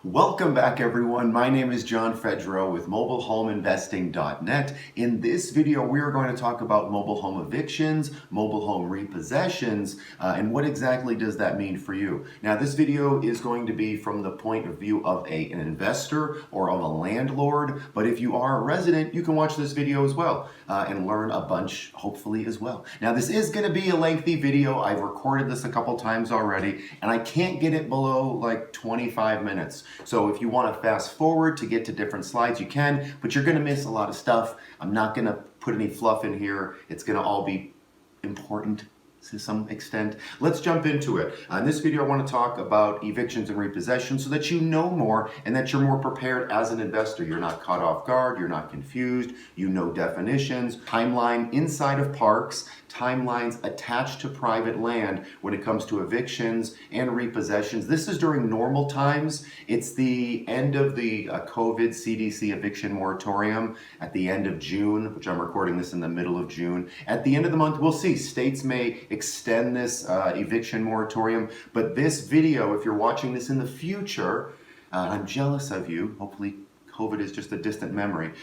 Welcome back, everyone. My name is John Fedro with mobilehomeinvesting.net. In this video, we are going to talk about mobile home evictions, mobile home repossessions, and what exactly does that mean for you. Now, this video is going to be from the point of view of an investor or of a landlord, but if you are a resident, you can watch this video as well and learn a bunch, hopefully, as well. Now, this is going to be a lengthy video. I've recorded this a couple times already, and I can't get it below like 25 minutes. So if you want to fast forward to get to different slides, you can, but you're going to miss a lot of stuff. I'm not going to put any fluff in here. It's going to all be important to some extent. Let's jump into it. In this video, I want to talk about evictions and repossession so that you know more and that you're more prepared as an investor. You're not caught off guard, you're not confused, you know definitions, timeline inside of parks, timelines attached to private land when it comes to evictions and repossessions. This is during normal times. It's the end of the COVID CDC eviction moratorium at the end of June, which I'm recording this in the middle of June. At the end of the month, we'll see. States may extend this eviction moratorium, but this video, if you're watching this in the future, I'm jealous of you. Hopefully COVID is just a distant memory.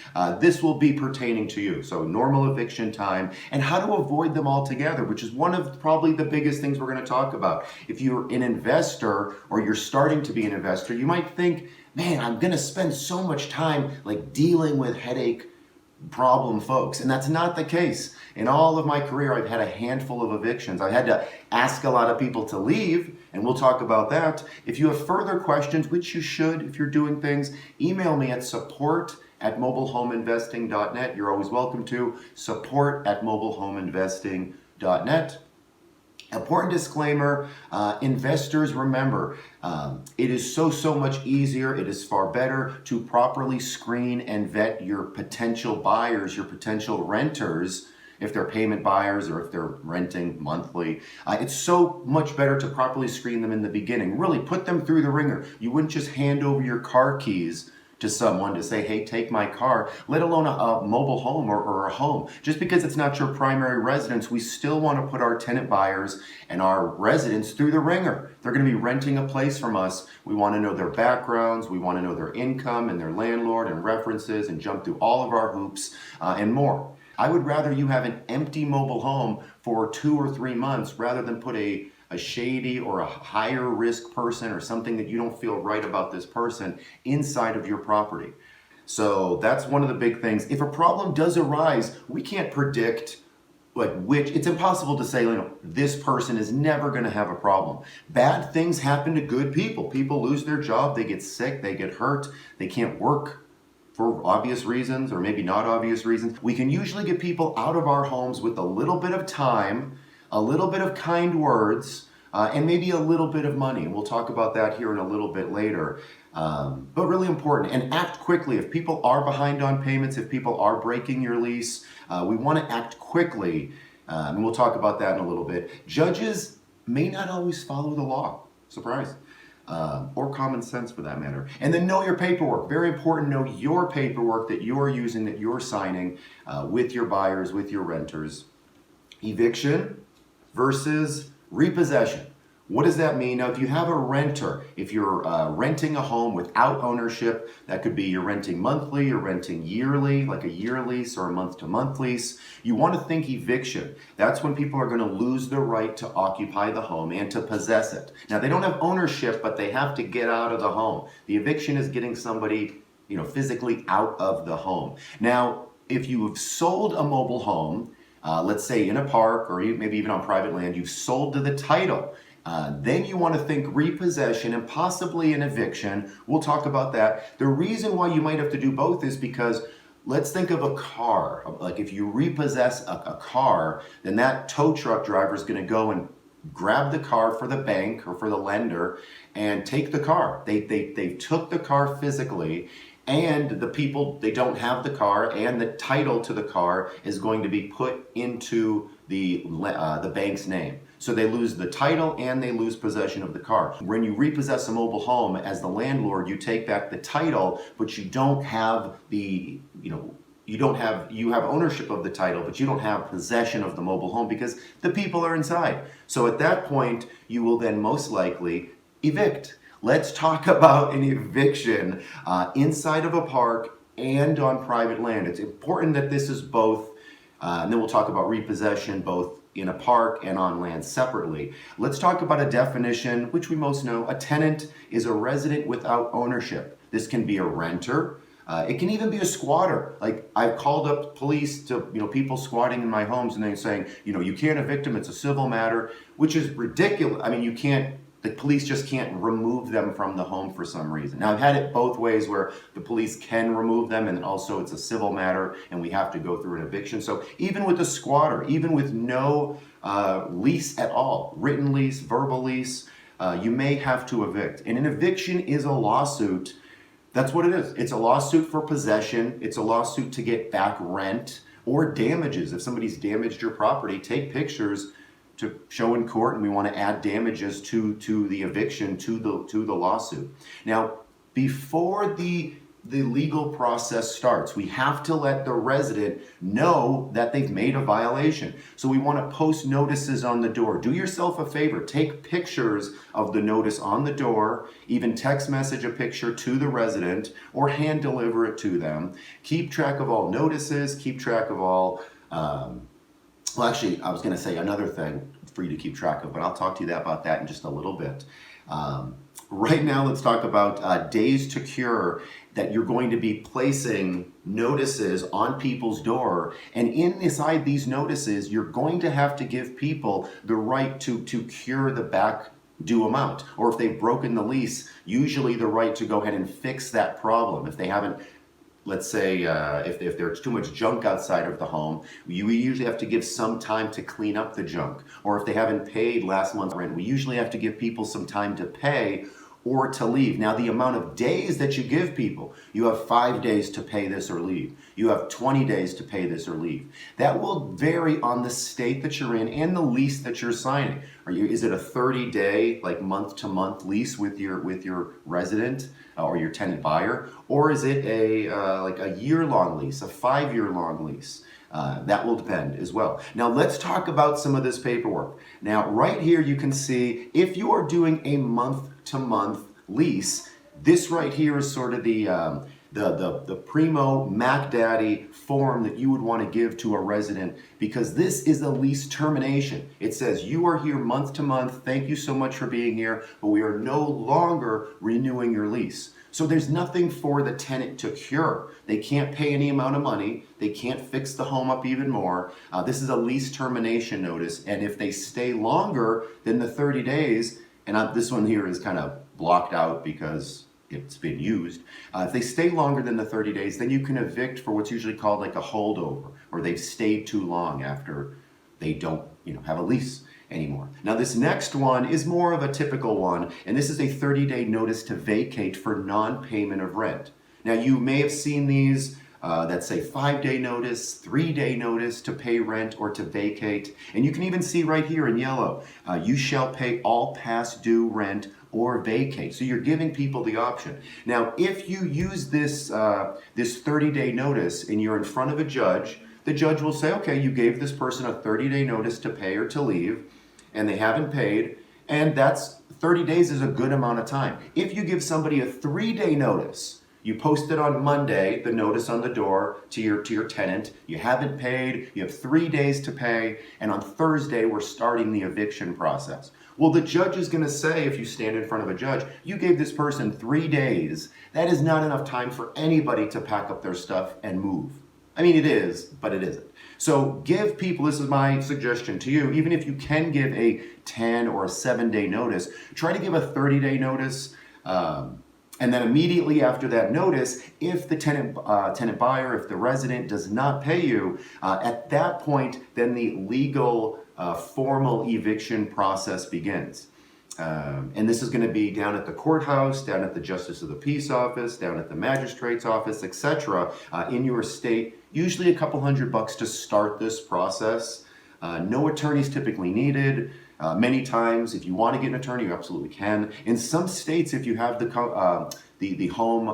This will be pertaining to you. So normal eviction time and how to avoid them altogether, which is one of probably the biggest things we're going to talk about. If you're an investor or you're starting to be an investor, you might think, man, I'm going to spend so much time like dealing with headache problem folks, and that's not the case. In all of my career, I've had a handful of evictions. I had to ask a lot of people to leave, and we'll talk about that. If you have further questions, which you should if you're doing things, email me at support@mobilehomeinvesting.net. You're always welcome to support@mobilehomeinvesting.net. Important disclaimer, investors, remember, it is so much easier, it is far better to properly screen and vet your potential buyers, your potential renters, if they're payment buyers or if they're renting monthly. It's so much better to properly screen them in the beginning. Really put them through the ringer. You wouldn't just hand over your car keys to someone to say, hey, take my car, let alone a mobile home or a home. Just because it's not your primary residence, we still want to put our tenant buyers and our residents through the ringer. They're going to be renting a place from us. We want to know their backgrounds, we want to know their income and their landlord and references and jump through all of our hoops and more. I would rather you have an empty mobile home for 2 or 3 months rather than put a shady or a higher risk person or something that you don't feel right about this person inside of your property. So that's one of the big things. If a problem does arise, we can't predict it's impossible to say, this person is never going to have a problem. Bad things happen to good people. People lose their job, they get sick, they get hurt, they can't work for obvious reasons or maybe not obvious reasons. We can usually get people out of our homes with a little bit of time, a little bit of kind words, and maybe a little bit of money. And we'll talk about that here in a little bit later. But really important, and act quickly. If people are behind on payments, if people are breaking your lease, we want to act quickly. And we'll talk about that in a little bit. Judges may not always follow the law. Surprise. Or common sense for that matter. And then know your paperwork. Very important, know your paperwork that you're using, that you're signing with your buyers, with your renters. Eviction versus repossession. What does that mean? Now, if you have a renter, if you're renting a home without ownership, that could be you're renting monthly, you're renting yearly, like a year lease or a month-to-month lease. You want to think eviction. That's when people are going to lose the right to occupy the home and to possess it. Now, they don't have ownership, but they have to get out of the home. The eviction is getting somebody, physically out of the home. Now, if you have sold a mobile home, let's say in a park or maybe even on private land, you've sold to the title. Then you want to think repossession and possibly an eviction. We'll talk about that. The reason why you might have to do both is because let's think of a car. Like if you repossess a car, then that tow truck driver is going to go and grab the car for the bank or for the lender and take the car. They took the car physically, and the people, they don't have the car, and the title to the car is going to be put into the bank's name. So they lose the title and they lose possession of the car. When you repossess a mobile home as the landlord, you take back the title, but you don't have the, you have ownership of the title, but you don't have possession of the mobile home because the people are inside. So at that point, you will then most likely evict. Let's talk about an eviction inside of a park and on private land. It's important that this is both, and then we'll talk about repossession both in a park and on land separately. Let's talk about a definition, which we most know. A tenant is a resident without ownership. This can be a renter. It can even be a squatter. Like, I've called up police to, people squatting in my homes, and they're saying, you can't evict them, it's a civil matter, which is ridiculous. I mean, the police just can't remove them from the home for some reason. Now, I've had it both ways where the police can remove them, and also it's a civil matter, and we have to go through an eviction. So even with a squatter, even with no lease at all, written lease, verbal lease, you may have to evict. And an eviction is a lawsuit. That's what it is. It's a lawsuit for possession. It's a lawsuit to get back rent or damages. If somebody's damaged your property, take pictures to show in court, and we want to add damages to the eviction, to the lawsuit. Now, before the legal process starts, we have to let the resident know that they've made a violation. So we want to post notices on the door. Do yourself a favor, take pictures of the notice on the door, even text message a picture to the resident or hand deliver it to them. Keep track of all notices, keep track of all, well, actually, I was going to say another thing for you to keep track of, but I'll talk to you about that in just a little bit. Right now, let's talk about days to cure, that you're going to be placing notices on people's door. And inside these notices, you're going to have to give people the right to cure the back due amount. Or if they've broken the lease, usually the right to go ahead and fix that problem. If they haven't, let's say, if there's too much junk outside of the home, we usually have to give some time to clean up the junk. Or if they haven't paid last month's rent, we usually have to give people some time to pay or to leave. Now, the amount of days that you give people, you have 5 days to pay this or leave. You have 20 days to pay this or leave. That will vary on the state that you're in and the lease that you're signing. Is it a 30-day, like month-to-month lease with your resident or your tenant buyer, or is it like a year-long lease, a 5-year-long lease? That will depend as well. Now, let's talk about some of this paperwork. Now, right here you can see if you are doing a month-to-month lease, this right here is sort of the primo Mac Daddy form that you would want to give to a resident, because this is a lease termination. It says you are here month to month. Thank you so much for being here, but we are no longer renewing your lease. So there's nothing for the tenant to cure. They can't pay any amount of money. They can't fix the home up even more. This is a lease termination notice. And if they stay longer than the 30 days, and this one here is kind of blocked out because it's been used. If they stay longer than the 30 days, then you can evict for what's usually called like a holdover, or they've stayed too long after they don't, have a lease anymore. Now, this next one is more of a typical one, and this is a 30-day notice to vacate for non-payment of rent. Now, you may have seen these that say 5-day notice, 3-day notice to pay rent or to vacate, and you can even see right here in yellow, you shall pay all past due rent or vacate. So you're giving people the option. Now, if you use this 30-day notice and you're in front of a judge, the judge will say, okay, you gave this person a 30-day notice to pay or to leave, and they haven't paid, and that's 30 days is a good amount of time. If you give somebody a 3-day notice, you post it on Monday, the notice on the door to your tenant, you haven't paid, you have 3 days to pay, and on Thursday we're starting the eviction process. Well, the judge is going to say, if you stand in front of a judge, you gave this person 3 days. That is not enough time for anybody to pack up their stuff and move. I mean, it is, but it isn't. So give people, this is my suggestion to you, even if you can give a 10 or a 7-day notice, try to give a 30-day notice. And then immediately after that notice, if the tenant buyer, if the resident does not pay you, at that point, then the legal formal eviction process begins. And this is going to be down at the courthouse, down at the Justice of the Peace office, down at the magistrate's office, etc. In your state. Usually a couple $100 to start this process. No attorneys typically needed. Many times, if you want to get an attorney, you absolutely can. In some states, if you have the home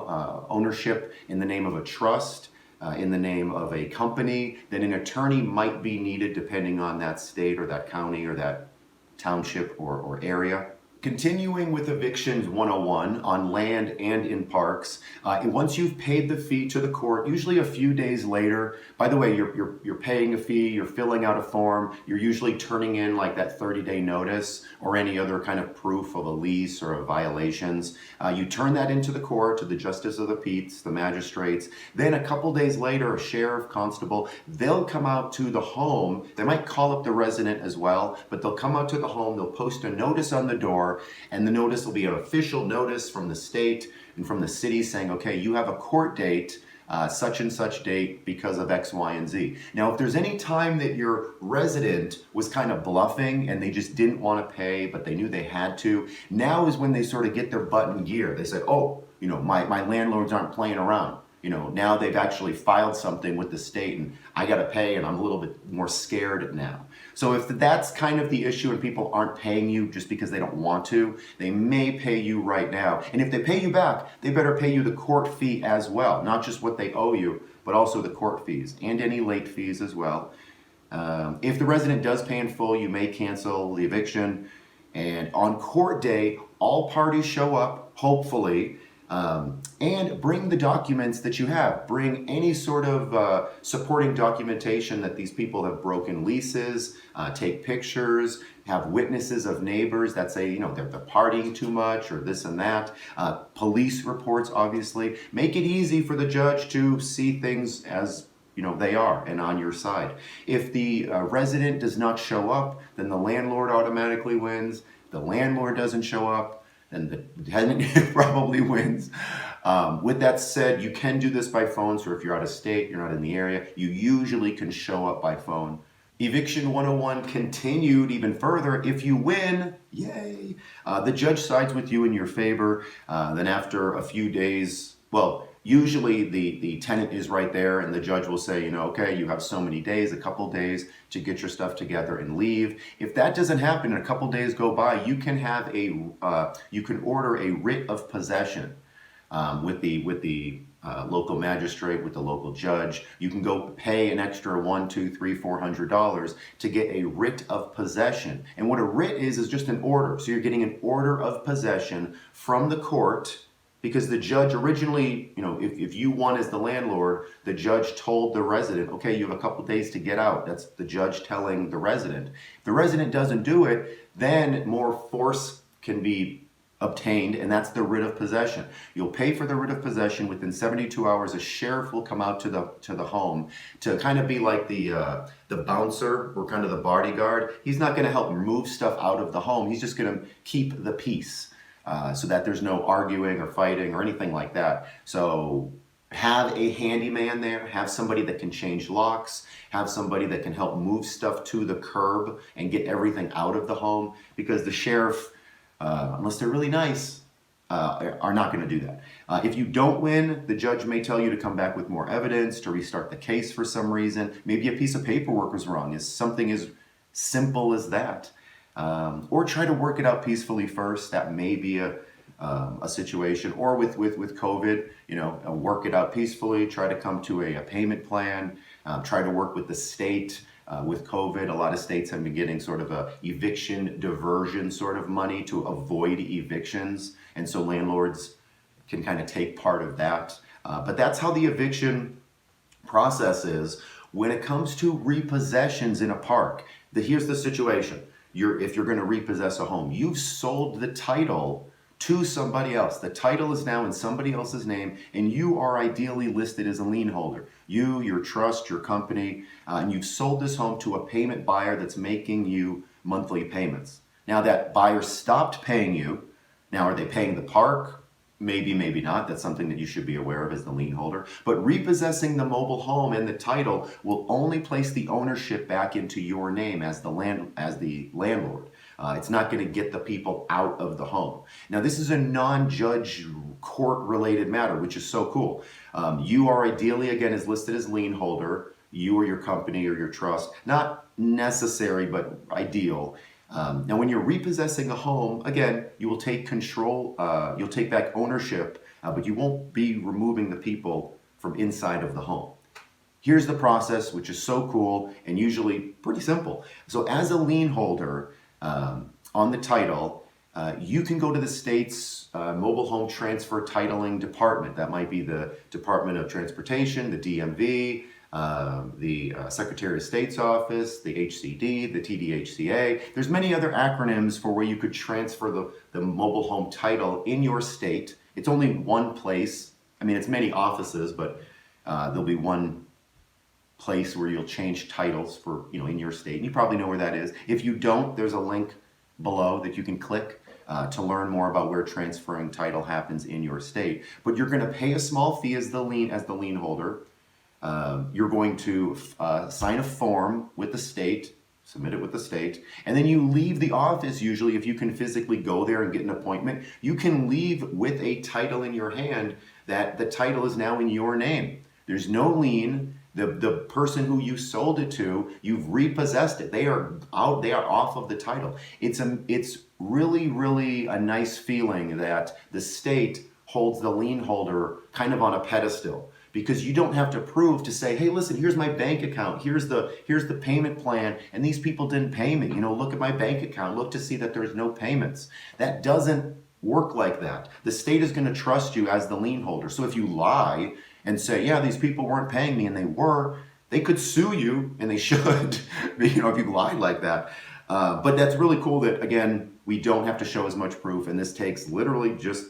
ownership in the name of a trust, in the name of a company, then an attorney might be needed depending on that state or that county or that township or area. Continuing with Evictions 101 on land and in parks, once you've paid the fee to the court, usually a few days later, by the way, you're paying a fee, you're filling out a form, you're usually turning in like that 30-day notice or any other kind of proof of a lease or of violations. You turn that into the court, to the justice of the peace, the magistrates. Then a couple days later, a sheriff, constable, they'll come out to the home. They might call up the resident as well, but they'll come out to the home, they'll post a notice on the door, and the notice will be an official notice from the state and from the city saying, okay, you have a court date, such and such date because of X, Y, and Z. Now, if there's any time that your resident was kind of bluffing and they just didn't want to pay, but they knew they had to, now is when they sort of get their butt in gear. They say, oh, my landlords aren't playing around. Now they've actually filed something with the state and I got to pay and I'm a little bit more scared now. So if that's kind of the issue and people aren't paying you just because they don't want to, they may pay you right now. And if they pay you back, they better pay you the court fee as well. Not just what they owe you, but also the court fees and any late fees as well. If the resident does pay in full, you may cancel the eviction. And on court day, all parties show up, hopefully, and bring the documents that you have. Bring any sort of supporting documentation that these people have broken leases, take pictures, have witnesses of neighbors that say, they're partying too much or this and that. Police reports, obviously. Make it easy for the judge to see things as they are and on your side. If the resident does not show up, then the landlord automatically wins. The landlord doesn't show up, then the tenant probably wins. With that said, you can do this by phone. So if you're out of state, you're not in the area, you usually can show up by phone. Eviction 101 continued even further. If you win, yay, the judge sides with you in your favor. Then after a few days, usually the tenant is right there and the judge will say, okay, you have so many days, a couple days to get your stuff together and leave. If that doesn't happen and a couple days go by, you can have you can order a writ of possession with the local magistrate, with the local judge. You can go pay an extra $100, $200, $300, $400 to get a writ of possession. And what a writ is just an order. So you're getting an order of possession from the court. Because the judge originally, if you won as the landlord, the judge told the resident, okay, you have a couple days to get out. That's the judge telling the resident. If the resident doesn't do it, then more force can be obtained, and that's the writ of possession. You'll pay for the writ of possession. Within 72 hours, a sheriff will come out to the home to kind of be like the bouncer or kind of the bodyguard. He's not going to help move stuff out of the home. He's just going to keep the peace. So that there's no arguing or fighting or anything like that. So have a handyman there, have somebody that can change locks, have somebody that can help move stuff to the curb and get everything out of the home, because the sheriff, unless they're really nice, are not going to do that. If you don't win, the judge may tell you to come back with more evidence, to restart the case for some reason. Maybe a piece of paperwork was wrong. Is something as simple as that. Or try to work it out peacefully first. That may be a situation. Or with COVID, work it out peacefully. Try to come to a payment plan. Try to work with the state. With COVID, a lot of states have been getting sort of a eviction diversion sort of money to avoid evictions, and so landlords can kind of take part of that. But that's how the eviction process is. When it comes to repossessions in a park, here's the situation. If you're going to repossess a home, you've sold the title to somebody else. The title is now in somebody else's name, and you are ideally listed as a lien holder. You, your trust, your company, and you've sold this home to a payment buyer that's making you monthly payments. Now that buyer stopped paying you. Now, are they paying the park? Maybe, maybe not. That's something that you should be aware of as the lien holder. But repossessing the mobile home and the title will only place the ownership back into your name as the landlord. It's not going to get the people out of the home. Now, this is a non-judge court-related matter, which is so cool. You are ideally, again, as listed as lien holder. You or your company or your trust. Not necessary, but ideal. Now, when you're repossessing a home, again, you will take control, you'll take back ownership, but you won't be removing the people from inside of the home. Here's the process, which is so cool and usually pretty simple. So as a lien holder on the title, you can go to the state's mobile home transfer titling department. That might be the Department of Transportation, the DMV, the Secretary of State's office, the HCD, the TDHCA. There's many other acronyms for where you could transfer the mobile home title in your state. It's only one place. I mean, it's many offices, but there'll be one place where you'll change titles for, in your state. And you probably know where that is. If you don't, there's a link below that you can click to learn more about where transferring title happens in your state. But you're going to pay a small fee as the lien holder. You're going to sign a form with the state, submit it with the state, and then you leave the office. Usually, if you can physically go there and get an appointment, you can leave with a title in your hand that the title is now in your name. There's no lien. The person who you sold it to, you've repossessed it. They are out. They are off of the title. It's really, really a nice feeling that the state holds the lien holder kind of on a pedestal, because you don't have to prove to say, hey, listen, here's my bank account, here's the payment plan, and these people didn't pay me. Look at my bank account, look to see that there's no payments. That doesn't work like that. The state is going to trust you as the lien holder. So if you lie and say, yeah, these people weren't paying me, and they could sue you, and they should, if you lied like that. But that's really cool that, again, we don't have to show as much proof, and this takes literally just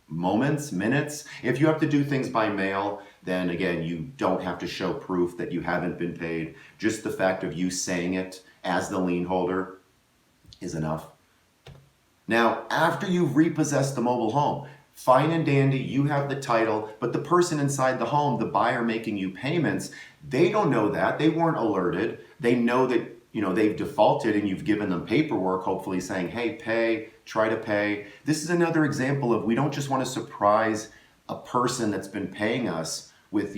moments, minutes. If you have to do things by mail, then again, you don't have to show proof that you haven't been paid. Just the fact of you saying it as the lien holder is enough. Now, after you've repossessed the mobile home, fine and dandy, you have the title, but the person inside the home, the buyer making you payments, they don't know that. They weren't alerted. They know that they've defaulted, and you've given them paperwork, hopefully saying, hey, pay, try to pay. This is another example of, we don't just want to surprise a person that's been paying us with,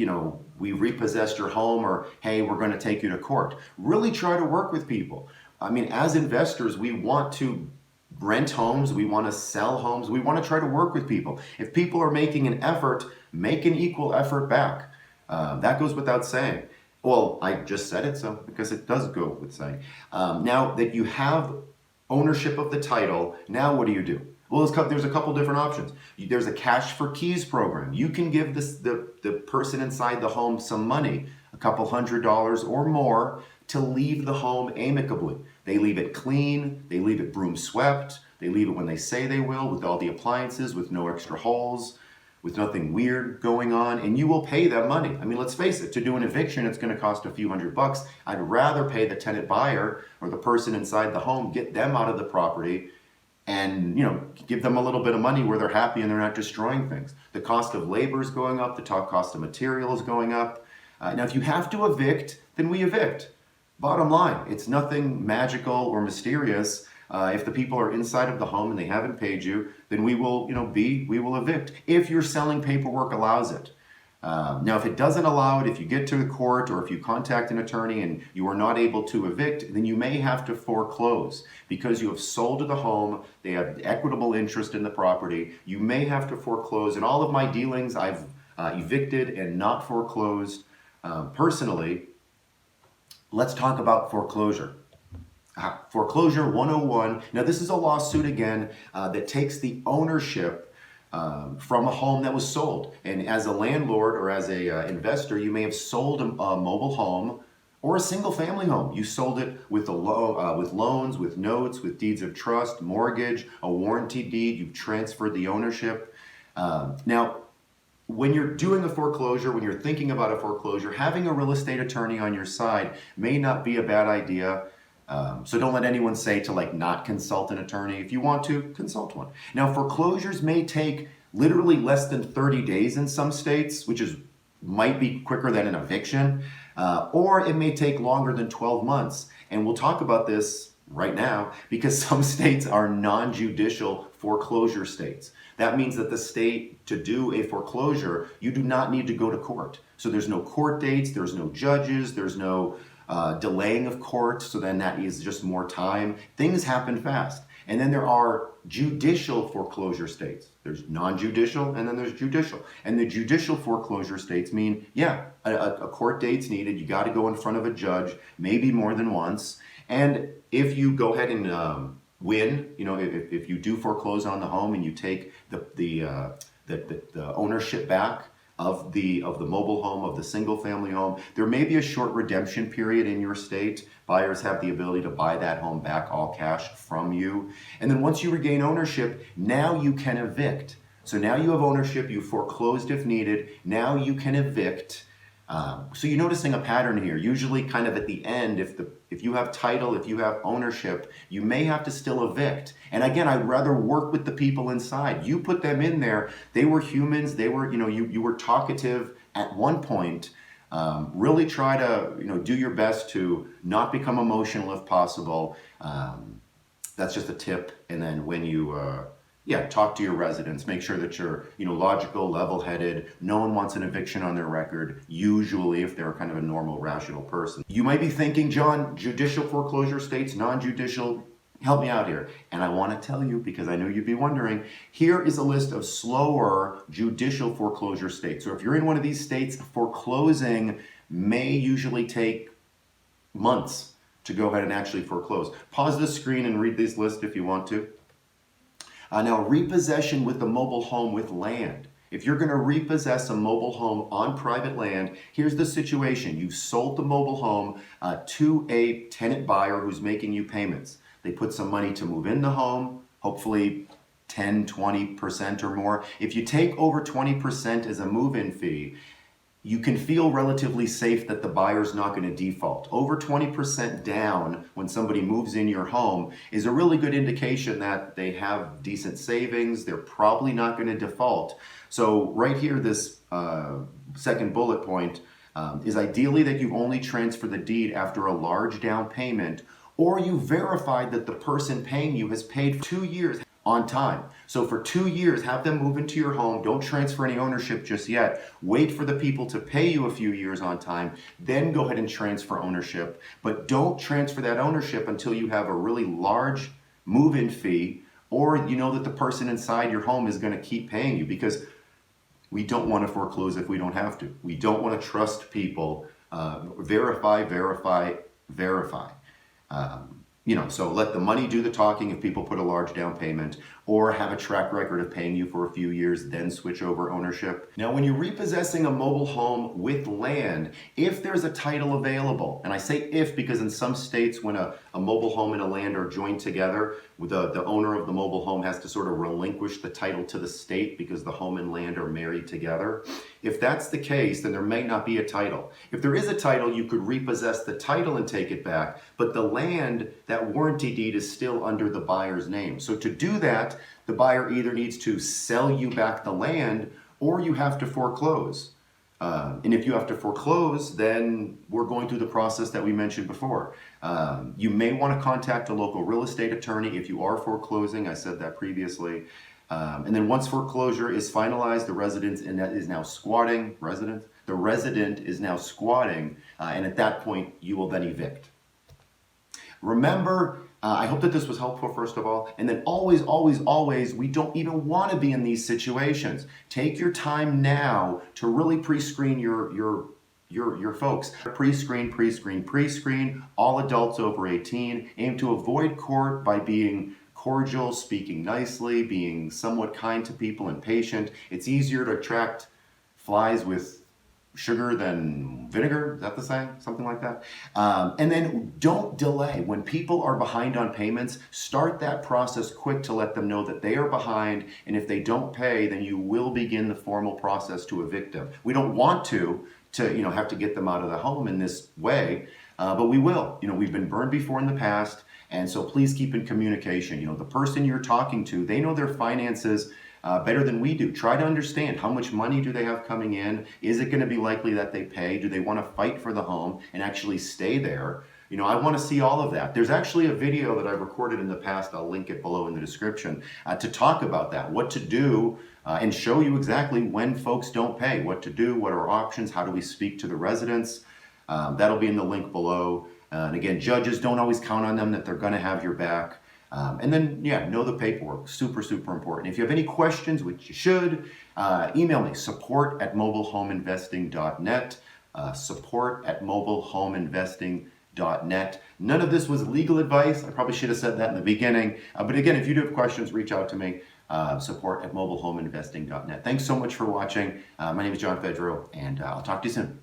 we repossessed your home, or hey, we're going to take you to court. Really try to work with people. I mean, as investors, we want to rent homes, we want to sell homes, we want to try to work with people. If people are making an effort, make an equal effort back. That goes without saying. Well, I just said it, so because it does go with saying. Now that you have ownership of the title, now what do? Well, there's a couple different options. There's a cash for keys program. You can give the person inside the home some money, a couple $100 or more, to leave the home amicably. They leave it clean, they leave it broom swept, they leave it when they say they will, with all the appliances, with no extra holes, with nothing weird going on, and you will pay them money. I mean, let's face it, to do an eviction, it's going to cost a few $100. I'd rather pay the tenant buyer or the person inside the home, get them out of the property, and give them a little bit of money where they're happy and they're not destroying things. The cost of labor is going up, the cost of material is going up. Now, if you have to evict, then we evict. Bottom line, it's nothing magical or mysterious. If the people are inside of the home and they haven't paid you, then we will evict if your selling paperwork allows it. Now, if it doesn't allow it, if you get to the court or if you contact an attorney and you are not able to evict, then you may have to foreclose because you have sold the home. They have equitable interest in the property. You may have to foreclose. In all of my dealings, I've evicted and not foreclosed personally. Let's talk about foreclosure. Foreclosure 101. Now, this is a lawsuit again that takes the ownership from a home that was sold. And as a landlord or as a investor, you may have sold a mobile home or a single family home. You sold it with with loans, with notes, with deeds of trust, mortgage, a warranty deed. You've transferred the ownership. Now, when you're doing a foreclosure, when you're thinking about a foreclosure, having a real estate attorney on your side may not be a bad idea. So don't let anyone say to not consult an attorney. If you want to, consult one. Now, foreclosures may take literally less than 30 days in some states, which might be quicker than an eviction, or it may take longer than 12 months. And we'll talk about this right now because some states are non-judicial foreclosure states. That means that the state, to do a foreclosure, you do not need to go to court. So there's no court dates, there's no judges, there's no delaying of court, so then that is just more time. Things happen fast. And then there are judicial foreclosure states. There's non-judicial and then there's judicial. And the judicial foreclosure states mean, a court date's needed. You got to go in front of a judge, maybe more than once. And if you go ahead and when, if you do foreclose on the home and you take the ownership back of the mobile home, of the single family home, there may be a short redemption period in your state. Buyers have the ability to buy that home back all cash from you. And then once you regain ownership, now you can evict. So now you have ownership, you foreclosed if needed, now you can evict. So you're noticing a pattern here. Usually kind of at the end, if you have title, if you have ownership, you may have to still evict. And again, I'd rather work with the people inside. You put them in there. They were humans. They were, you were talkative at one point. Really try to, do your best to not become emotional if possible. That's just a tip. And then when you, talk to your residents. Make sure that you're, logical, level-headed. No one wants an eviction on their record, usually if they're kind of a normal, rational person. You might be thinking, John, judicial foreclosure states, non-judicial, help me out here. And I want to tell you, because I know you'd be wondering, here is a list of slower judicial foreclosure states. So if you're in one of these states, foreclosing may usually take months to go ahead and actually foreclose. Pause the screen and read this list if you want to. Now, repossession with the mobile home with land. If you're going to repossess a mobile home on private land, here's the situation. You sold the mobile home to a tenant buyer who's making you payments. They put some money to move in the home, hopefully 10, 20% or more. If you take over 20% as a move-in fee, you can feel relatively safe that the buyer's not going to default. Over 20% down when somebody moves in your home is a really good indication that they have decent savings. They're probably not going to default. So right here, this second bullet point is ideally that you only transfer the deed after a large down payment, or you verified that the person paying you has paid for 2 years on time. So for 2 years, have them move into your home. Don't transfer any ownership just yet. Wait for the people to pay you a few years on time. Then go ahead and transfer ownership. But don't transfer that ownership until you have a really large move-in fee, or you know that the person inside your home is going to keep paying you, because we don't want to foreclose if we don't have to. We don't want to trust people. Verify. So let the money do the talking if people put a large down payment, or have a track record of paying you for a few years, then switch over ownership. Now, when you're repossessing a mobile home with land, if there's a title available, and I say if because in some states when a mobile home and a land are joined together, the owner of the mobile home has to sort of relinquish the title to the state because the home and land are married together. If that's the case, then there may not be a title. If there is a title, you could repossess the title and take it back, but the land, that warranty deed is still under the buyer's name. So to do that, the buyer either needs to sell you back the land, or you have to foreclose. And if you have to foreclose, then we're going through the process that we mentioned before. You may want to contact a local real estate attorney if you are foreclosing. I said that previously. And then once foreclosure is finalized, the resident is now squatting. The resident is now squatting, and at that point, you will then evict. Remember, I hope that this was helpful, first of all, and then always, we don't even want to be in these situations. Take your time now to really pre-screen your folks. Pre-screen, all adults over 18. Aim to avoid court by being cordial, speaking nicely, being somewhat kind to people and patient. It's easier to attract flies with sugar than vinegar. Is that the saying? Something like that. And then don't delay. When people are behind on payments, start that process quick to let them know that they are behind, and if they don't pay, then you will begin the formal process to evict them. We don't want to have to get them out of the home in this way, but we will. We've been burned before in the past, and so please keep in communication. The person you're talking to, they know their finances better than we do. Try to understand how much money do they have coming in. Is it going to be likely that they pay? Do they want to fight for the home and actually stay there? I want to see all of that. There's actually a video that I've recorded in the past, I'll link it below in the description, to talk about that, what to do, and show you exactly when folks don't pay, what to do, what are options, how do we speak to the residents. That'll be in the link below. And again, judges, don't always count on them that they're going to have your back. And then, know the paperwork. Super important. If you have any questions, which you should, email me, support@mobilehomeinvesting.net, support@mobilehomeinvesting.net. mobilehomeInvesting.net. None of this was legal advice. I probably should have said that in the beginning. But again, if you do have questions, reach out to me. Support at mobilehomeInvesting.net. Thanks so much for watching. My name is John Fedro, and I'll talk to you soon.